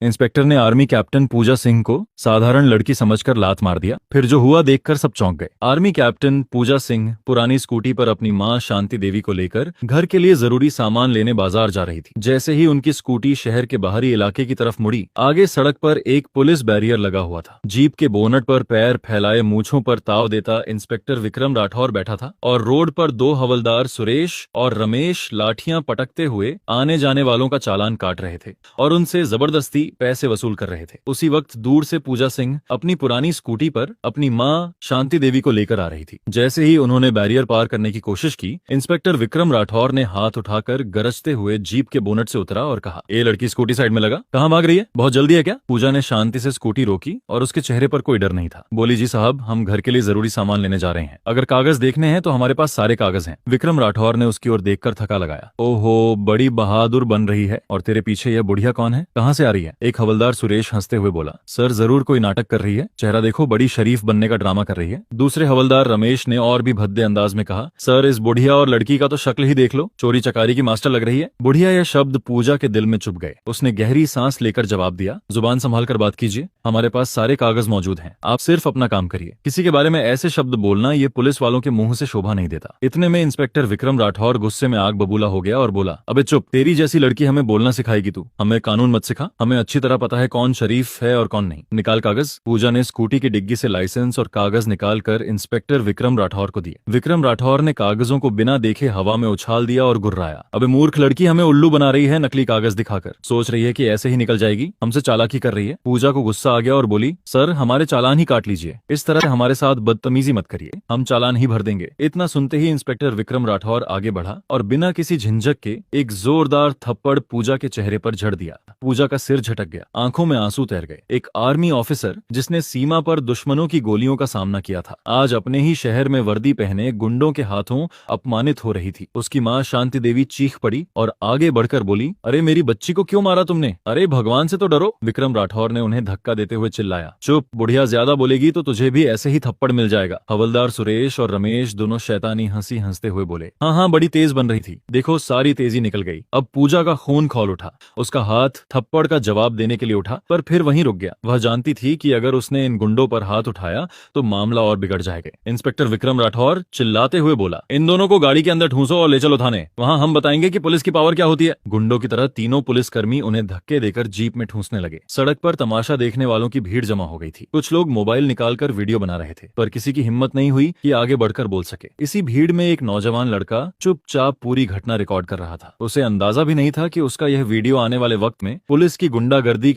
Inspector ने army captain पूजा सिंह को साधारण लड़की समझकर लात मार दिया। फिर जो हुआ देखकर सब चौंक गए। आर्मी कैप्टन पूजा सिंह पुरानी स्कूटी पर अपनी मां शांति देवी को लेकर घर के लिए जरूरी सामान लेने बाजार जा रही थी। जैसे ही उनकी स्कूटी शहर के बाहरी इलाके की तरफ मुड़ी, आगे सड़क पर एक पुलिस बैरियर लगा हुआ था। जीप के बोनट पर पैर फैलाए मूंछों पर ताव देता इंस्पेक्टर विक्रम राठौर बैठा था और रोड पर दो हवलदार सुरेश और रमेश लाठियां पटकते हुए आने जाने वालों का चालान काट रहे थे और उनसे जबरदस्ती पैसे वसूल कर रहे थे। उसी वक्त दूर से पूजा सिंह अपनी पुरानी स्कूटी पर अपनी मां शांति देवी को लेकर आ रही थी। जैसे ही उन्होंने बैरियर पार करने की कोशिश की, इंस्पेक्टर विक्रम राठौर ने हाथ उठाकर गरजते हुए जीप के बोनट से उतरा और कहा, ए लड़की, स्कूटी साइड में लगा, कहाँ भाग रही है? बहुत जल्दी है क्या? पूजा ने शांति से स्कूटी रोकी और उसके चेहरे पर कोई डर नहीं था। बोली, जी साहब, हम घर के लिए जरूरी सामान लेने जा रहे हैं। अगर कागज देखने हैं तो हमारे पास सारे कागज हैं। विक्रम राठौर ने उसकी ओर देखकर थका लगाया। ओहो, बड़ी बहादुर बन रही है। और तेरे पीछे यह बुढ़िया कौन है? कहाँ से आ रही है? एक हवलदार सुरेश हंसते हुए बोला, सर जरूर कोई नाटक कर रही है। चेहरा देखो, बड़ी शरीफ बनने का ड्रामा कर रही है। दूसरे हवलदार रमेश ने और भी भद्दे अंदाज में कहा, सर इस बुढ़िया और लड़की का तो शक्ल ही देख लो, चोरी चकारी की मास्टर लग रही है। बुढ़िया यह शब्द पूजा के दिल में चुभ गए। उसने गहरी सांस लेकर जवाब दिया, जुबान संभाल कर बात कीजिए, हमारे पास सारे कागज मौजूद हैं, आप सिर्फ अपना काम करिए। किसी के बारे में ऐसे शब्द बोलना ये पुलिस वालों के मुंह से शोभा नहीं देता। इतने में इंस्पेक्टर विक्रम राठौर गुस्से में आग बबूला हो गया और बोला, अबे चुप, तेरी जैसी लड़की हमें बोलना सिखाएगी तू? हमें कानून मत सिखा, हमें अच्छी तरह पता है कौन शरीफ है और कौन नहीं। निकाल कागज। पूजा ने स्कूटी की डिग्गी से लाइसेंस और कागज निकाल कर इंस्पेक्टर विक्रम राठौर को दिए। विक्रम राठौर ने कागजों को बिना देखे हवा में उछाल दिया और गुर्राया, अबे मूर्ख लड़की, हमें उल्लू बना रही है नकली कागज दिखाकर। सोच रही है कि ऐसे ही निकल जाएगी, हमसे चालाकी कर रही है। पूजा को गुस्सा आ गया और बोली, सर हमारे चालान ही काट लीजिए, इस तरह हमारे साथ बदतमीजी मत करिए, हम चालान ही भर देंगे। इतना सुनते ही इंस्पेक्टर विक्रम राठौर आगे बढ़ा और बिना किसी झिझक के एक जोरदार थप्पड़ पूजा के चेहरे पर झड़ दिया। पूजा का सिर झटक गया, आंखों में आंसू तैर गए। एक आर्मी ऑफिसर जिसने सीमा पर दुश्मनों की गोलियों का सामना किया था, आज अपने ही शहर में वर्दी पहने गुंडों के हाथों अपमानित हो रही थी। उसकी मां शांति देवी चीख पड़ी और आगे बढ़कर बोली, अरे मेरी बच्ची को क्यों मारा तुमने? अरे भगवान से तो डरो। विक्रम राठौर ने उन्हें धक्का देते हुए चिल्लाया, चुप, बुढ़िया, ज्यादा बोलेगी तो तुझे भी ऐसे ही थप्पड़ मिल जाएगा। हवलदार सुरेश और रमेश दोनों शैतानी हंसी हंसते हुए बोले, हाँ हाँ, बड़ी तेज बन रही थी, देखो सारी तेजी निकल गई। अब पूजा का खून खौल उठा। उसका हाथ थप्पड़ का जवाब देने के लिए उठा, पर फिर वहीं रुक गया। वह जानती थी कि अगर उसने इन गुंडों पर हाथ उठाया तो मामला और बिगड़ जाएगा। इंस्पेक्टर विक्रम राठौर चिल्लाते हुए बोला, इन दोनों को गाड़ी के अंदर ठूंसो और ले चलो थाने, वहां हम बताएंगे कि पुलिस की पावर क्या होती है। गुंडों की तरह तीनों पुलिसकर्मी उन्हें धक्के देकर जीप में ठूंसने लगे। सड़क पर तमाशा देखने वालों की भीड़ जमा हो गई थी। कुछ लोग मोबाइल निकालकर वीडियो बना रहे थे, पर किसी की हिम्मत नहीं हुई कि आगे बढ़कर बोल सके। इसी भीड़ में एक नौजवान लड़का चुपचाप पूरी घटना रिकॉर्ड कर रहा था। उसे अंदाजा भी नहीं था कि उसका यह वीडियो आने वाले वक्त में पुलिस की गुंडागर्दी